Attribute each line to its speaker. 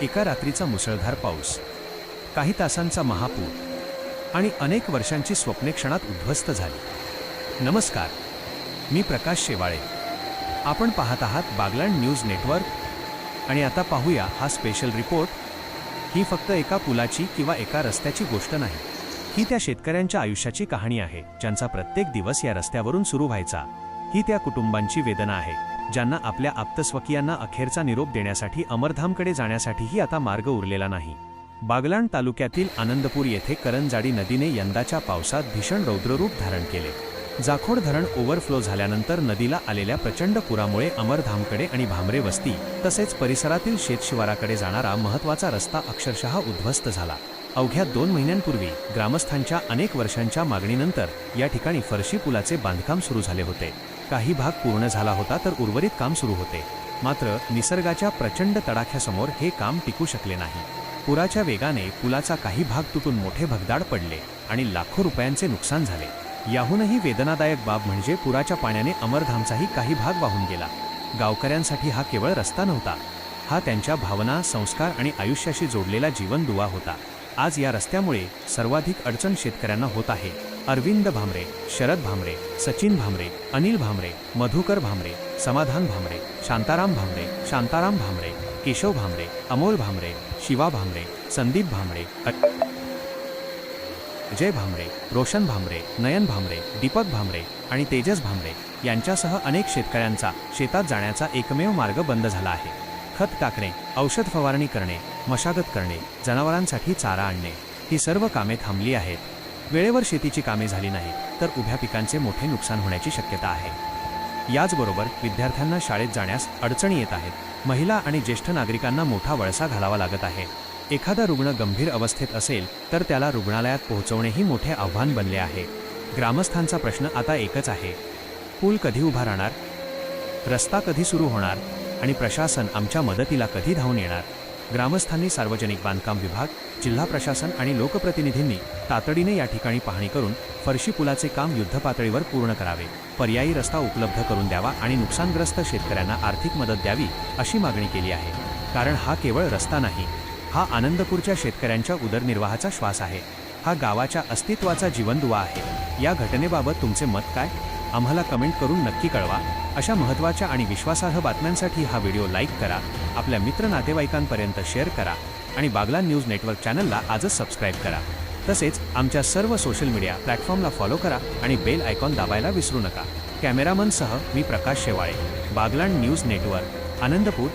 Speaker 1: एका रात्रीचा मुसळधार पाऊस, काही तासांचा महापूर आणि अनेक वर्षांची स्वप्ने क्षणात उद्ध्वस्त झाली। नमस्कार, मी प्रकाश शेवाळे। आपण पाहत आहात बागलाण न्यूज नेटवर्क आणि आता पाहूया हा स्पेशल रिपोर्ट। ही फक्त एका पुलाची किंवा एका रस्त्याची गोष्ट नाही, ही त्या शेतकऱ्यांच्या आयुष्याची कहाणी आहे ज्यांचा प्रत्येक दिवस या रस्त्यावरून सुरू व्हायचा। ही त्या कुटुंबांची वेदना आहे ज्यांना आपल्या आप्तस्वकीयांना अखेरचा निरोप देण्यासाठी अमरधामकडे जाण्यासाठीही आता मार्ग उरलेला नाही। बागलाण तालुक्यातील आनंदपूर येथे करंजाडी नदीने यंदाच्या पावसात भीषण रौद्ररूप धारण केले। जाखोड धरण ओव्हरफ्लो झाल्यानंतर नदीला आलेल्या प्रचंड पुरामुळे अमरधामकडे आणि भामरे वस्ती तसेच परिसरातील शेतशिवाराकडे जाणारा महत्त्वाचा रस्ता अक्षरशः उद्ध्वस्त झाला। अवघ्या 2 महिन्यांपूर्वी ग्रामस्थांच्या अनेक वर्षांच्या मागणीनंतर या ठिकाणी फरशी पुलाचे बांधकाम सुरू झाले होते। काही भाग पूर्ण झाला होता तर उर्वरित काम सुरू होते, मात्र निसर्गाच्या प्रचंड तडाख्यासमोर हे काम टिकू शकले नाही। पुराच्या वेगाने पुलाचा काही भाग तुटून मोठे भगदाड पडले आणि लाखो रुपयांचे नुकसान झाले। याहूनही वेदनादायक बाब म्हणजे पुराच्या पाण्याने अमरधामचाही काही भाग वाहून गेला। गावकऱ्यांसाठी हा केवळ रस्ता नव्हता, हा त्यांच्या भावना, संस्कार आणि आयुष्याशी जोडलेला जीवन दुवा होता। आज या रस्त्यामुळे सर्वाधिक अडचण शेतकऱ्यांना होत आहे। अरविंद भामरे, शरद भामरे, सचिन भामरे, अनिल भामरे, मधुकर भामरे, समाधान भामरे, शांताराम भामरे, शांताराम भामरे, केशव भामरे, अमोल भामरे, शिवा भामरे, संदीप भामरे, अजय भामरे, रोशन भामरे, नयन भामरे, दीपक भामरे आणि तेजस भामरे यांच्यासह अनेक शेतकऱ्यांचा शेतात जाण्याचा एकमेव मार्ग बंद झाला आहे। खत टाकणे, औषध फवारणी करणे, मशागत करणे, जनावरांसाठी चारा आणणे, ही सर्व कामे थांबली आहेत। वेळेवर शेतीची कामे झाली नाहीत तर उभ्या पिकांचे मोठे नुकसान होण्याची शक्यता आहे। याचबरोबर विद्यार्थ्यांना शाळेत जाण्यास अडचणी येत आहेत। महिला आणि ज्येष्ठ नागरिकांना मोठा वळसा घालावा लागत आहे। एखादा रुग्ण गंभीर अवस्थेत असेल तर त्याला रुग्णालयात पोहोचवणेही मोठे आव्हान बनले आहे। ग्रामस्थांचा प्रश्न आता एकच आहे, पूल कधी उभा राहणार, रस्ता कधी सुरू होणार आणि प्रशासन आमच्या मदतीला कधी धावून येणार। ग्रामस्थांनी सार्वजनिक बांधकाम विभाग, जिल्हा प्रशासन आणि लोकप्रतिनिधींनी तातडीने या ठिकाणी पाहणी करून फरशी पुलाचे काम युद्धपातळीवर पूर्ण करावे, पर्यायी रस्ता उपलब्ध करून द्यावा आणि नुकसानग्रस्त शेतकऱ्यांना आर्थिक मदत द्यावी अशी मागणी केली आहे। कारण हा केवळ रस्ता नाही, हा आनंदपूरच्या शेतकऱ्यांच्या उदरनिर्वाहाचा श्वास आहे, हा गावाच्या अस्तित्वाचा जीवनदुवा आहे। या घटनेबाबत तुमचे मत काय, आम्हाला कमेंट करून नक्की कळवा। अशा महत्त्वाच्या आणि विश्वासार्ह बातम्यांसाठी हा व्हिडिओ लाईक करा, आपल्या मित्र नातेवाईकांपर्यंत शेअर करा आणि बागलाण न्यूज नेटवर्क चॅनलला आजच सबस्क्राईब करा। तसेच आमच्या सर्व सोशल मीडिया प्लॅटफॉर्मला फॉलो करा आणि बेल आयकॉन दाबायला विसरू नका। कॅमेरामनसह मी प्रकाश शेवाळे, बागलाण न्यूज नेटवर्क, आनंदपूर।